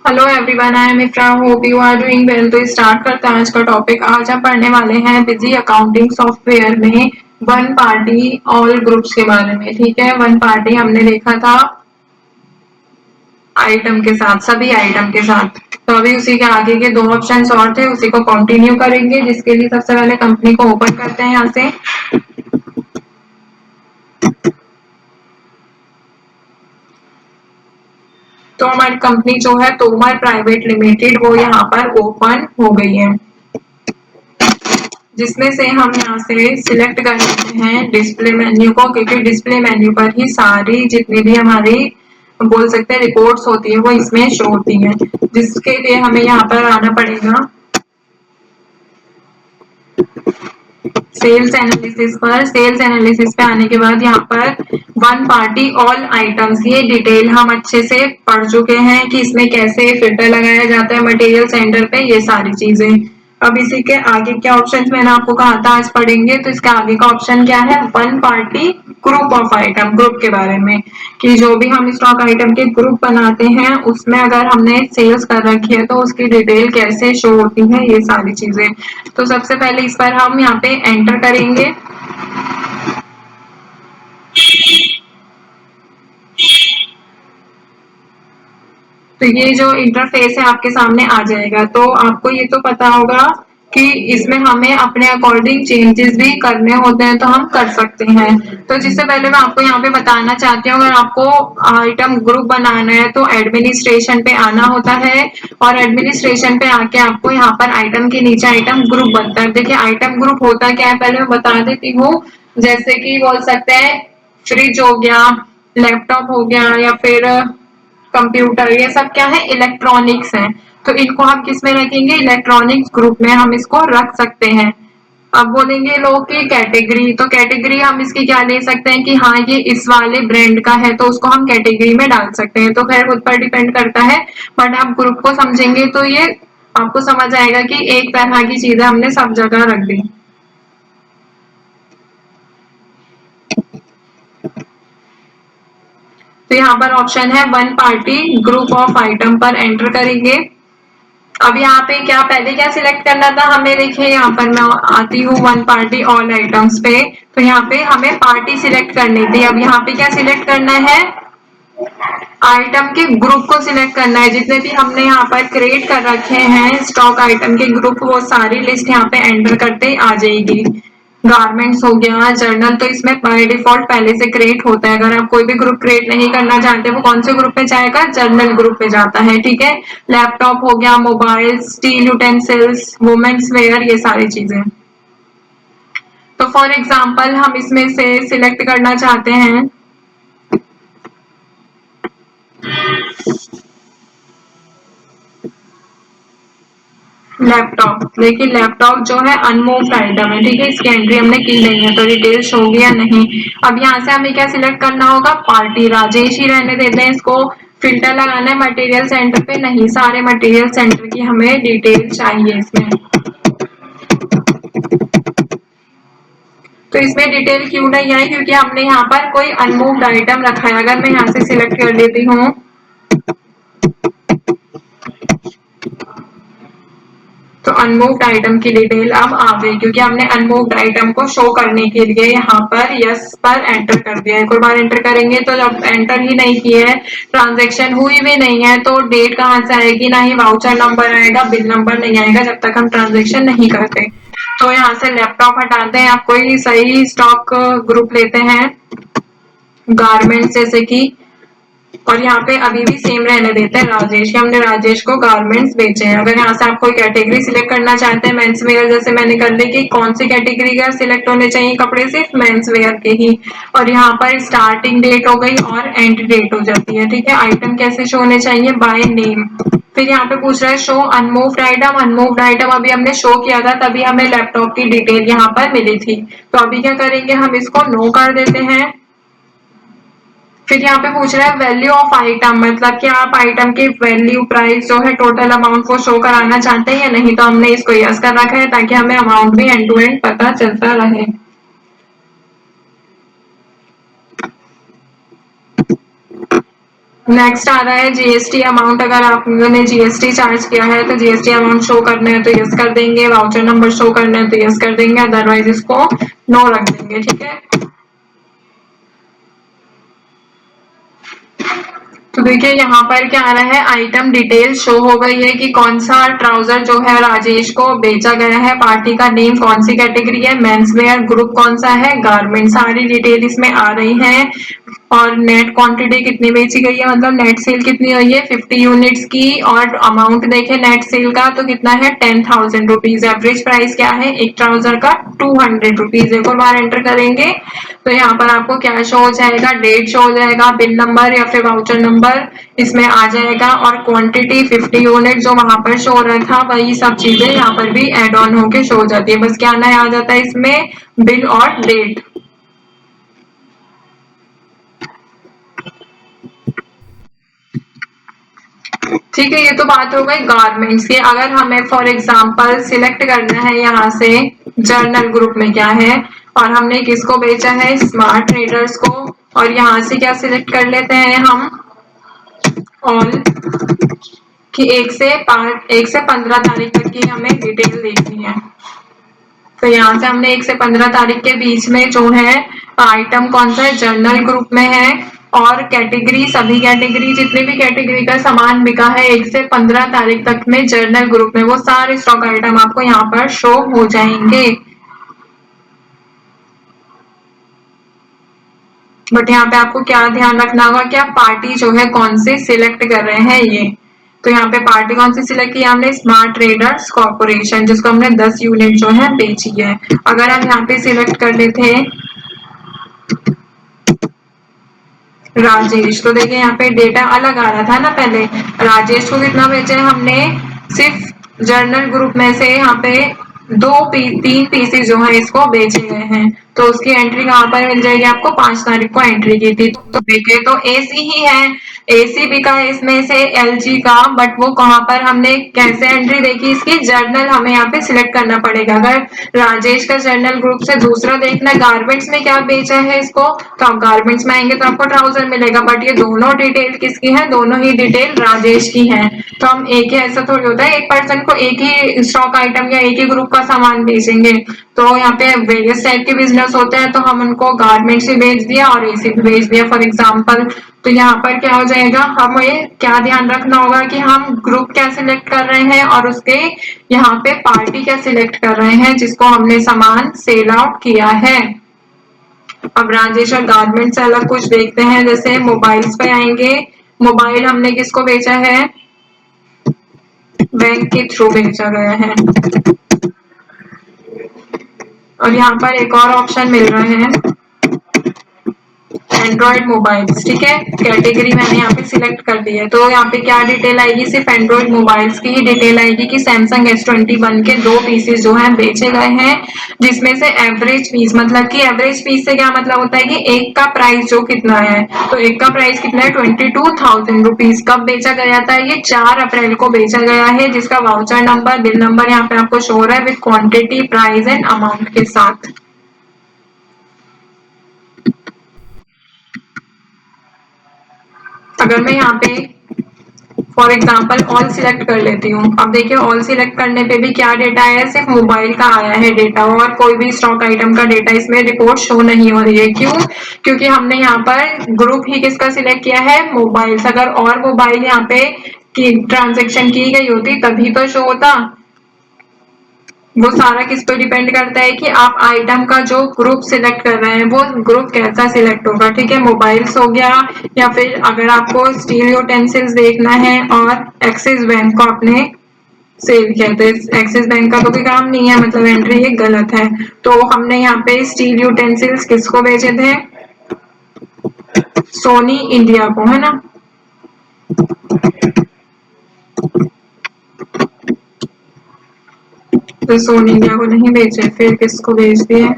Hello everyone, I am Iqra, hope you are doing well. तो start करते हैं आज का टॉपिक। आज हम पढ़ने वाले हैं बिजी अकाउंटिंग सॉफ्टवेयर में वन पार्टी ऑल ग्रुप्स के बारे में। ठीक है, वन पार्टी हमने देखा था आइटम के साथ, सभी आइटम के साथ। तो अभी उसी के आगे के दो ऑप्शंस और थे, उसी को कंटिन्यू करेंगे, जिसके लिए सबसे पहले कंपनी को ओपन करते हैं यहाँ से। तो हमारी कंपनी जो है तोमर प्राइवेट लिमिटेड, वो यहाँ पर ओपन हो गई है, जिसमें से हम यहाँ से सिलेक्ट कर लेते हैं डिस्प्ले मेन्यू को, क्योंकि डिस्प्ले मेन्यू पर ही सारी जितनी भी हमारी बोल सकते हैं रिपोर्ट्स होती है वो इसमें शो होती है, जिसके लिए हमें यहाँ पर आना पड़ेगा सेल्स एनालिसिस पर। सेल्स एनालिसिस पे आने के बाद यहाँ पर वन पार्टी ऑल आइटम्स, ये डिटेल हम अच्छे से पढ़ चुके हैं कि इसमें कैसे फिल्टर लगाया जाता है मटेरियल सेंटर पे, ये सारी चीजें। अब इसी के आगे क्या ऑप्शन मैंने आपको कहा था आज पढ़ेंगे, तो इसके आगे का ऑप्शन क्या है, one party group of item, group के बारे में, कि जो भी हम स्टॉक आइटम के ग्रुप बनाते हैं उसमें अगर हमने सेल्स कर रखी है तो उसकी डिटेल कैसे शो होती है, ये सारी चीजें। तो सबसे पहले इस पर हम यहाँ पे एंटर करेंगे। तो ये जो इंटरफेस है आपके सामने आ जाएगा। तो आपको ये तो पता होगा कि इसमें हमें अपने अकॉर्डिंग चेंजेस भी करने होते हैं, तो हम कर सकते हैं। तो जिससे पहले मैं आपको यहाँ पे बताना चाहती हूँ, अगर आपको आइटम ग्रुप बनाना है तो एडमिनिस्ट्रेशन पे आना होता है, और एडमिनिस्ट्रेशन पे आके आपको यहाँ पर आइटम के नीचे आइटम ग्रुप बनता है। देखिए आइटम ग्रुप होता क्या है पहले मैं बता देती हूँ। जैसे कि बोल सकते हैं फ्रिज हो गया, लैपटॉप हो गया, या फिर कंप्यूटर, ये सब क्या है, इलेक्ट्रॉनिक्स है। तो इनको हम किस में रखेंगे, इलेक्ट्रॉनिक्स ग्रुप में हम इसको रख सकते हैं। अब बोलेंगे लोग की कैटेगरी, तो कैटेगरी हम इसकी क्या ले सकते हैं कि हाँ ये इस वाले ब्रांड का है, तो उसको हम कैटेगरी में डाल सकते हैं। तो खैर खुद पर डिपेंड करता है, बट आप ग्रुप को समझेंगे तो ये आपको समझ आएगा कि एक तरह की चीजें हमने सब जगह रख दी। तो यहाँ पर ऑप्शन है one party group of item, पर एंटर करेंगे। अब यहाँ पे क्या पहले क्या सिलेक्ट करना था हमें, देखिए यहाँ पर मैं आती हूँ वन पार्टी ऑल आइटम्स पे। तो यहाँ पे हमें पार्टी सिलेक्ट करनी थी। अब यहाँ पे क्या सिलेक्ट करना है, आइटम के ग्रुप को सिलेक्ट करना है। जितने भी हमने यहाँ पर क्रिएट कर रखे हैं स्टॉक आइटम के ग्रुप, वो सारी लिस्ट यहाँ पे एंटर करते आ जाएगी। गारमेंट्स हो गया, जर्नल, तो इसमें बाय डिफॉल्ट पहले से क्रिएट होता है। अगर आप कोई भी ग्रुप क्रिएट नहीं करना चाहते, वो कौन से ग्रुप पे जाएगा, जर्नल ग्रुप पे जाता है। ठीक है, लैपटॉप हो गया, mobile, steel utensils, women's wear, ये सारी चीजें। तो फॉर एग्जाम्पल हम इसमें से सिलेक्ट करना चाहते हैं लैपटॉप। देखिए लैपटॉप जो है अनमूव्ड आइटम है, ठीक है, इसकी एंट्री हमने की नहीं है, तो डिटेल्स होगी या नहीं। अब यहाँ से हमें क्या सिलेक्ट करना होगा, पार्टी राजेश ही रहने देते हैं इसको। फिल्टर लगाना है मटेरियल सेंटर पे, नहीं, सारे मटेरियल सेंटर की हमें डिटेल चाहिए इसमें। तो इसमें डिटेल क्यों नहीं आई, क्योंकि हमने यहाँ पर कोई अनमूव्ड आइटम रखा है। अगर मैं यहाँ से सिलेक्ट कर लेती हूँ, तो अनमूव्ड आइटम की डिटेल अब आ गई, क्योंकि हमने अनमूव्ड आइटम को शो करने के लिए यहाँ पर यस पर एंटर कर दिया है। एक और बार एंटर करेंगे, तो जब एंटर ही नहीं किए है, ट्रांजेक्शन हुई भी नहीं है, तो डेट कहाँ से आएगी, ना ही वाउचर नंबर आएगा, बिल नंबर नहीं आएगा जब तक हम ट्रांजेक्शन नहीं करते। तो यहाँ से लैपटॉप हटाते हैं, आप कोई सही स्टॉक ग्रुप लेते हैं, गारमेंट जैसे कि, और यहाँ पे अभी भी सेम रहने देते हैं राजेश, हमने राजेश को गारमेंट्स बेचे हैं। अगर यहाँ से आप कोई कैटेगरी सिलेक्ट करना चाहते हैं, मेंस वेयर जैसे मैंने कर ली कि कौन सी कैटेगरी का सिलेक्ट होने चाहिए कपड़े, सिर्फ मेंस वेयर के ही, और यहाँ पर स्टार्टिंग डेट हो गई और एंड डेट हो जाती है। ठीक है, आइटम कैसे शो होने चाहिए, बाय नेम। फिर यहाँ पे पूछ रहा है show unmoved item. Unmoved item अभी हमने शो किया था, तभी हमें लैपटॉप की डिटेल यहाँ पर मिली थी। तो अभी क्या करेंगे, हम इसको नो कर देते हैं। फिर यहाँ पे पूछ रहा है वैल्यू ऑफ आइटम, मतलब कि आप आइटम की वैल्यू, प्राइस जो है, टोटल अमाउंट को शो कराना चाहते हैं या नहीं। तो हमने इसको यस कर रखा है, ताकि हमें अमाउंट भी एंड टू एंड पता चलता रहे। नेक्स्ट आ रहा है जीएसटी अमाउंट। अगर आपने जीएसटी चार्ज किया है तो जीएसटी अमाउंट शो करना है तो यस कर देंगे, वाउचर नंबर शो करना है तो यस कर देंगे, अदरवाइज इसको नो रख देंगे। ठीक है, तो देखिए यहाँ पर क्या आ रहा है, आइटम डिटेल शो हो गई है कि कौन सा ट्राउजर जो है राजेश को बेचा गया है, पार्टी का नेम कौन सी कैटेगरी है, मेंस वेयर, ग्रुप कौन सा है, गारमेंट, सारी डिटेल इसमें आ रही है। और नेट क्वांटिटी कितनी बेची गई है, मतलब नेट सेल कितनी हुई है 50 यूनिट्स की। और अमाउंट देखे नेट सेल का तो कितना है 10,000 रुपीज। एवरेज प्राइस क्या है एक ट्राउजर का 200 रुपीज। एक और बार एंटर करेंगे तो यहाँ पर आपको क्या शो हो जाएगा, डेट शो हो जाएगा, बिल नंबर या फिर वाउचर नंबर इसमें आ जाएगा, और क्वांटिटी 50 यूनिट जो वहां पर शो हो रहा था वही सब चीजें यहाँ पर भी एड ऑन होके शो हो जाती है। बस क्या नया आ जाता है इसमें, बिल और डेट। ठीक है, ये तो बात हो गई गारमेंट्स की। अगर हमें फॉर एग्जांपल सिलेक्ट करना है यहाँ से जर्नल ग्रुप में क्या है, और हमने किसको बेचा है, स्मार्ट ट्रेडर्स को, और यहाँ से क्या सिलेक्ट कर लेते हैं हम, ऑल, कि 1 से 15 तारीख तक की हमें डिटेल देखनी है। तो यहाँ से हमने 1 से 15 तारीख के बीच में जो है आइटम कौन सा है, जर्नल ग्रुप में है। और कैटेगरी, सभी कैटेगरी, जितने भी कैटेगरी का सामान बिका है 1 से 15 तारीख तक में जर्नल ग्रुप में, वो सारे स्टॉक आइटम आपको यहाँ पर शो हो जाएंगे। बट यहाँ पे आपको क्या ध्यान रखना होगा कि आप पार्टी जो है कौन से सिलेक्ट कर रहे हैं ये। तो यहाँ पे पार्टी कौन सी सिलेक्ट की हमने, स्मार्ट ट्रेडर्स कॉर्पोरेशन, जिसको हमने 10 यूनिट जो है बेची है। अगर हम यहाँ पे सिलेक्ट कर लेते हैं राजेश, तो देखिए यहाँ पे डेटा अलग आ रहा था ना पहले। राजेश को कितना बेचा है हमने, सिर्फ जर्नल ग्रुप में से यहाँ पे 3 पीसेस जो है इसको बेचे गए हैं। तो उसकी एंट्री कहाँ पर मिल जाएगी आपको, 5 तारीख को एंट्री की थी। तो देखे तो एसी ही है, एसी बिका है इसमें से एलजी का। बट वो कहाँ पर हमने कैसे एंट्री देखी इसकी, जर्नल हमें यहाँ पे सिलेक्ट करना पड़ेगा। अगर राजेश का जर्नल ग्रुप से दूसरा देखना, गारमेंट्स में क्या बेचा है इसको, तो आप गारमेंट्स में आएंगे तो आपको ट्राउजर मिलेगा। बट ये दोनों डिटेल किसकी है, दोनों ही डिटेल राजेश की है। तो हम एक ही, ऐसा थोड़ी होता है एक पर्सन को एक ही स्टॉक आइटम या एक ही ग्रुप का सामान बेचेंगे। तो यहाँ पे वेरियस टाइप के बिजनेस होते हैं, तो हम उनको गारमेंट्स भी बेच दिया और एसी भी बेच दिया फॉर एग्जाम्पल। तो यहाँ पर क्या हो जाएगा, हमें क्या ध्यान रखना होगा कि हम ग्रुप क्या सिलेक्ट कर रहे हैं और उसके यहाँ पे पार्टी क्या सिलेक्ट कर रहे हैं जिसको हमने सामान सेल आउट किया है। अब राजेश और गारमेंट से अलग कुछ देखते हैं, जैसे मोबाइल्स पे आएंगे। मोबाइल हमने किसको बेचा है, बैंक के थ्रू बेचा गया है। और यहाँ पर एक और ऑप्शन मिल रहा है एंड्रॉइड मोबाइल्स। ठीक है, कैटेगरी मैंने यहाँ पे सिलेक्ट कर दी है। तो यहाँ पे क्या डिटेल आएगी, सिर्फ एंड्रॉइड मोबाइल्स की ही डिटेल आएगी कि सैमसंग S21 के 2 पीसेस जो है बेचे गए हैं, जिसमें से एवरेज पीस, मतलब कि एवरेज पीस से क्या मतलब होता है कि एक का प्राइस जो कितना है, तो एक का प्राइस कितना है 22,000 रुपीज। कब बेचा गया था, ये 4 अप्रैल को बेचा गया है, जिसका वाउचर नंबर, बिल नंबर यहाँ पे आपको शो हो रहा है with quantity, price and amount के साथ। अगर मैं यहाँ पे फॉर एग्जाम्पल ऑल सिलेक्ट कर लेती हूँ, अब देखिए ऑल सिलेक्ट करने पे भी क्या डेटा आया है, सिर्फ मोबाइल का आया है डेटा, और कोई भी स्टॉक आइटम का डेटा इसमें रिपोर्ट शो नहीं हो रही है। क्यों, क्योंकि हमने यहाँ पर ग्रुप ही किसका सिलेक्ट किया है, मोबाइल्स। अगर और मोबाइल यहाँ पे की ट्रांजेक्शन की गई होती तभी तो शो होता। वो सारा किस पे डिपेंड करता है कि आप आइटम का जो ग्रुप सिलेक्ट कर रहे हैं वो ग्रुप कैसा सिलेक्ट होगा। ठीक है, मोबाइल्स हो गया, या फिर अगर आपको स्टील यूटेंसिल्स देखना है और एक्सिस बैंक को आपने सेल किया, तो एक्सिस बैंक का तो कोई काम नहीं है, मतलब एंट्री ये गलत है। तो हमने यहाँ पे स्टील यूटेंसिल्स किसको बेचे थे, सोनी इंडिया को, है ना। तो सोनी इंडिया को नहीं बेचे, फिर किसको बेच दिए,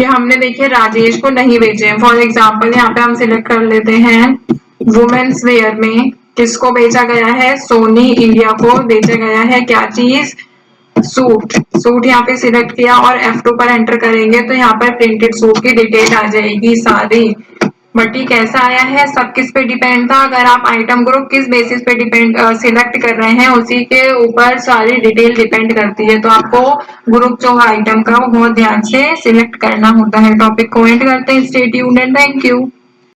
ये हमने देखिए राजेश को नहीं बेचे हैं। फॉर एग्जाम्पल यहाँ पे हम सिलेक्ट कर लेते हैं वुमेन्स वेयर में किसको बेचा गया है, सोनी इंडिया को बेचा गया है क्या चीज, सूट। सूट यहाँ पे सिलेक्ट किया और F2 पर एंटर करेंगे तो यहाँ पर प्रिंटेड सूट की डिटेल आ जाएगी सारी। बट ये कैसा आया है, सब किस पे डिपेंड था, अगर आप आइटम ग्रुप किस बेसिस पे डिपेंड सिलेक्ट कर रहे हैं उसी के ऊपर सारी डिटेल डिपेंड करती है। तो आपको ग्रुप जो आइटम का वो बहुत ध्यान से सिलेक्ट करना होता है। टॉपिक को एंड करते हैं। Stay tuned and thank you.